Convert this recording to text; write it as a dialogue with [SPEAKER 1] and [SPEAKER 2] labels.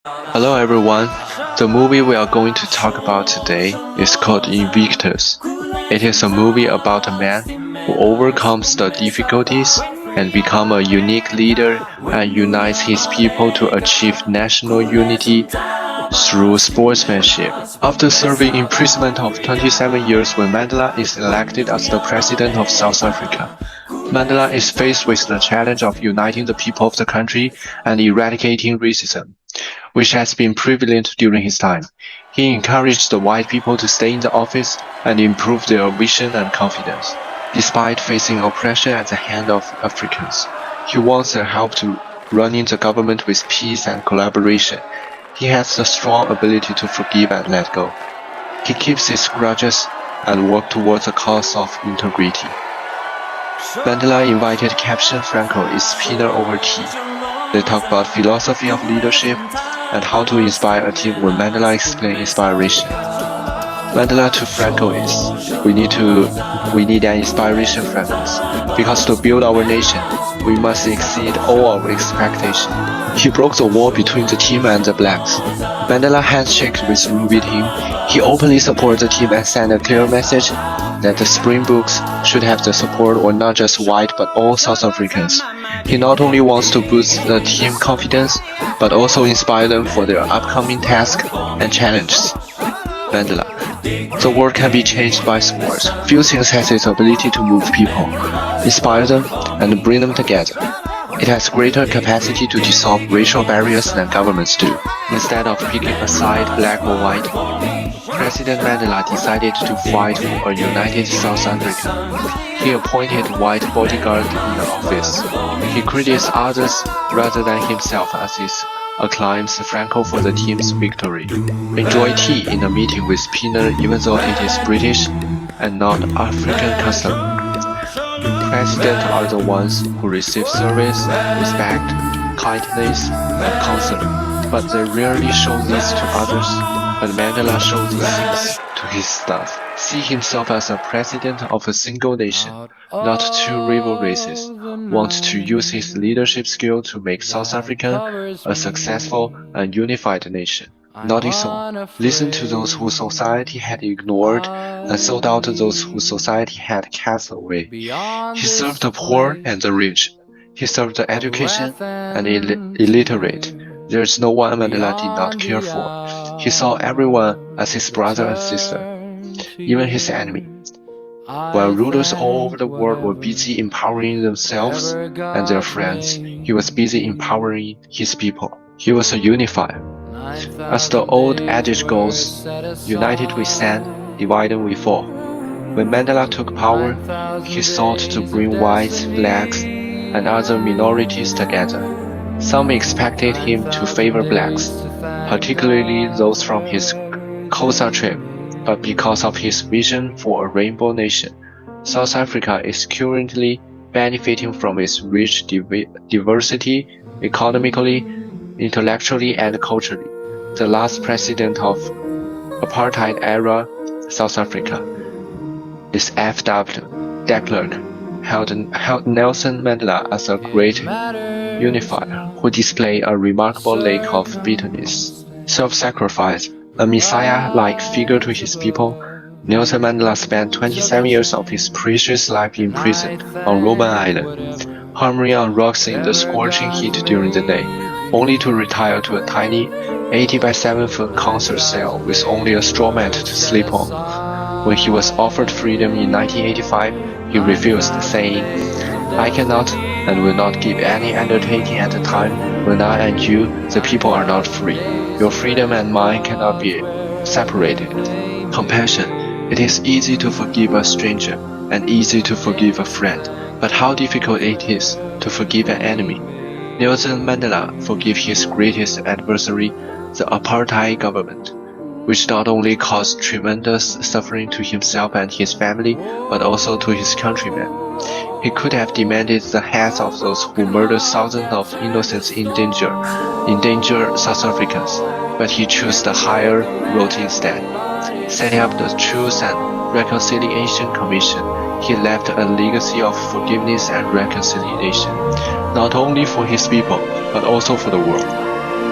[SPEAKER 1] Hello everyone. The movie we are going to talk about today is called Invictus. It is a movie about a man who overcomes the difficulties and becomes a unique leader and unites his people to achieve national unity through sportsmanship. After serving imprisonment of 27 years when Mandela is elected as the president of South Africa, Mandela is faced with the challenge of uniting the people of the country and eradicating racism, which has been prevalent during his time. He encouraged the white people to stay in the office and improve their vision and confidence. Despite facing oppression at the hand of Africans, he wants their help to running the government with peace and collaboration. He has the strong ability to forgive and let go. He keeps his grudges and works towards the cause of integrity. Mandela invited Captain Franco his dinner over tea. They talk about philosophy of leadership and how to inspire a team when Mandela explained inspiration. Mandela to Franco is, we need an inspiration from us, because to build our nation, we must exceed all our expectations. He broke the wall between the team and the blacks. Mandela handshakes with Ruby team. He openly supports the team and sent a clear message that the Springboks should have the support of not just white but all South Africans. He not only wants to boost the team confidence, but also inspire them for their upcoming tasks and challenges. Mandela. The world can be changed by sports. Few things has its ability to move people, inspire them, and bring them together. It has greater capacity to dissolve racial barriers than governments do. Instead of picking a side, black or white, President Mandela decided to fight for a united South Africa. He appointed white bodyguards in the office. He credits others rather than himself as he acclaims Franco for the team's victory. Enjoy tea in a meeting with peanut even though it is British and not African custom. Presidents are the ones who receive service, respect, kindness, and concern, but they rarely show this to others. But Mandela shows these things to his staff. See himself as a president of a single nation, not two rival races. Wants to use his leadership skill to make South Africa a successful and unified nation. Not his own. Listen to those who society had ignored and sold out those who society had cast away. He served the poor and the rich. He served the education and illiterate. There is no one Mandela did not care for. He saw everyone as his brother and sister, even his enemy. While rulers all over the world were busy empowering themselves and their friends, he was busy empowering his people. He was a unifier. As the old adage goes, united we stand, divided we fall. When Mandela took power, he sought to bring whites, blacks, and other minorities together. Some expected him to favor blacks, particularly those from his Xhosa tribe, but because of his vision for a rainbow nation, South Africa is currently benefiting from its rich diversity economically, intellectually, and culturally. The last president of apartheid era South Africa is F.W. de Klerk, held Nelson Mandela as a great unifier who displayed a remarkable lack of bitterness, self-sacrifice, a messiah-like figure to his people. Nelson Mandela spent 27 years of his precious life in prison on Robben Island, hammering on rocks in the scorching heat during the day, only to retire to a tiny 80 by 7 foot concert cell with only a straw mat to sleep on. When he was offered freedom in 1985, he refused, saying, "I cannot and will not give any undertaking at a time when I and you, the people, are not free. Your freedom and mine cannot be separated." Compassion. It is easy to forgive a stranger and easy to forgive a friend, but how difficult it is to forgive an enemy. Nelson Mandela forgave his greatest adversary, the apartheid government, which not only caused tremendous suffering to himself and his family, but also to his countrymen. He could have demanded the heads of those who murdered thousands of innocents in danger South Africans, but he chose the higher road instead. Setting up the Truth and Reconciliation Commission, he left a legacy of forgiveness and reconciliation, not only for his people, but also for the world.